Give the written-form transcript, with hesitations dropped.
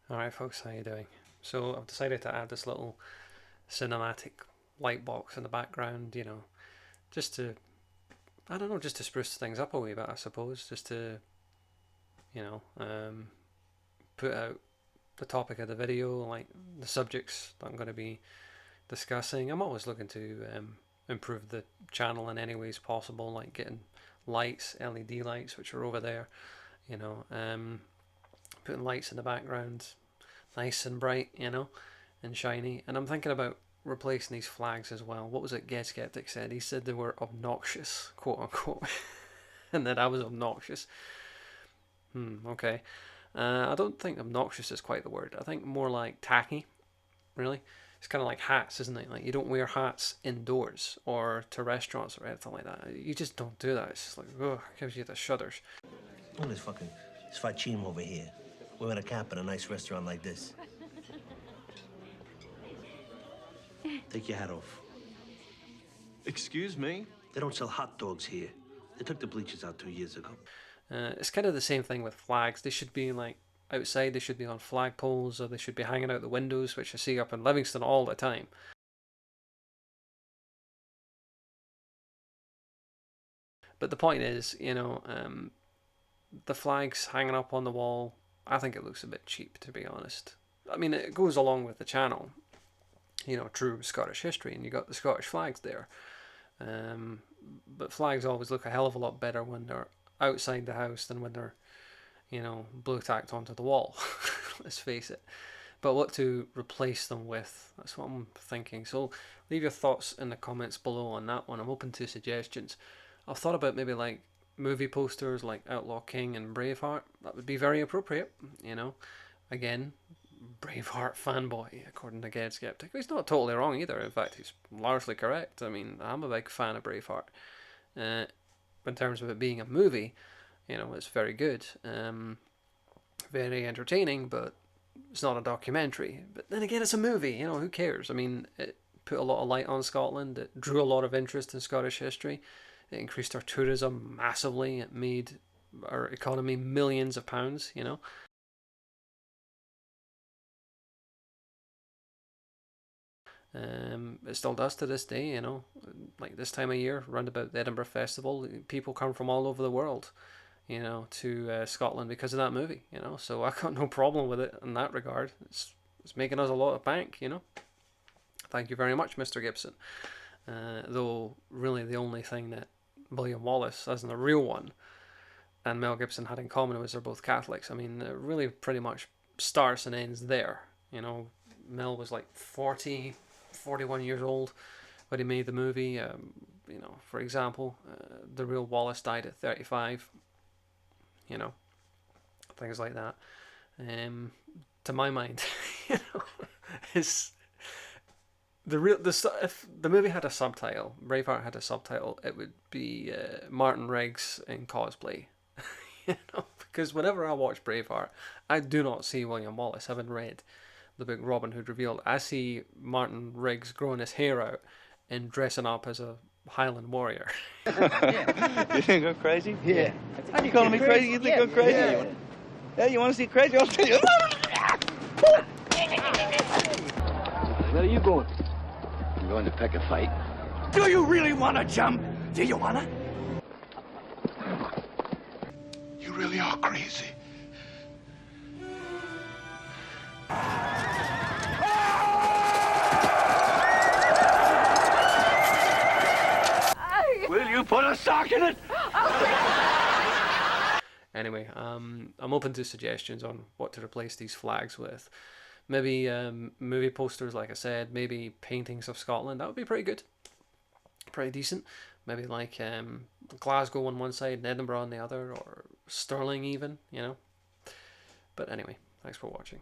Alright folks, how you doing? So I've decided to add this little cinematic light box in the background, just to, I don't know, just to spruce things up a wee bit, I suppose, just to, you know, um, put out the topic of the video, like the subjects that I'm going to be discussing. I'm always looking to improve the channel in any ways possible, like getting lights, LED lights, which are over there, you know, um, putting lights in the background, nice and bright, and shiny. And I'm thinking about replacing these flags as well. What was it Get Skeptic said? He said they were obnoxious, quote unquote, and that I was obnoxious. Okay. I don't think obnoxious is quite the word. I think more like tacky, really. It's kind of like hats, isn't it? Like you don't wear hats indoors or to restaurants or anything like that. You just don't do that. It's just like, ugh, it gives you the shudders. Look at this fucking Sfacim over here. We're in a camp in a nice restaurant like this. Take your hat off. Excuse me? They don't sell hot dogs here. They took the bleachers out 2 years ago. It's kind of the same thing with flags. They should be like outside, they should be on flagpoles, or they should be hanging out the windows, which I see up in Livingston all the time. But the point is, the flags hanging up on the wall, I think it looks a bit cheap, to be honest. I mean, it goes along with the channel, true Scottish history, and you got the Scottish flags there. But flags always look a hell of a lot better when they're outside the house than when they're, blue tacked onto the wall. Let's face it. But what to replace them with, that's what I'm thinking. So leave your thoughts in the comments below on that one. I'm open to suggestions. I've thought about maybe like movie posters like Outlaw King and Braveheart. That would be very appropriate, Again, Braveheart fanboy, according to Ged Skeptic. He's not totally wrong either. In fact, he's largely correct. I mean, I'm a big fan of Braveheart. In terms of it being a movie, it's very good. Very entertaining, but it's not a documentary. But then again, it's a movie. Who cares? I mean, it put a lot of light on Scotland. It drew a lot of interest in Scottish history. It increased our tourism massively. It made our economy millions of pounds, It still does to this day, like this time of year, round about the Edinburgh Festival, people come from all over the world, to Scotland because of that movie, so I got no problem with it in that regard. It's making us a lot of bank, Thank you very much, Mr. Gibson. Though, really, the only thing that William Wallace, as in the real one, and Mel Gibson had in common was they're both Catholics. I mean, it really pretty much starts and ends there. Mel was like 40, 41 years old when he made the movie. For example, the real Wallace died at 35. Things like that. To my mind, is if the movie had a subtitle, Braveheart had a subtitle, it would be Martin Riggs in cosplay. Because whenever I watch Braveheart, I do not see William Wallace, having read the book Robin Hood Revealed. I see Martin Riggs growing his hair out and dressing up as a Highland warrior. Yeah. You think I'm crazy? Yeah. You calling me crazy? You think I'm crazy? Yeah. Yeah, you want to see crazy? I'll tell you. Where are you going? I'm going to pick a fight. Do you really want to jump? Do you want to? You really are crazy. Will you put a sock in it? Anyway, I'm open to suggestions on what to replace these flags with. Maybe movie posters, like I said. Maybe paintings of Scotland. That would be pretty good. Pretty decent. Maybe like Glasgow on one side and Edinburgh on the other, or Stirling even, But anyway, thanks for watching.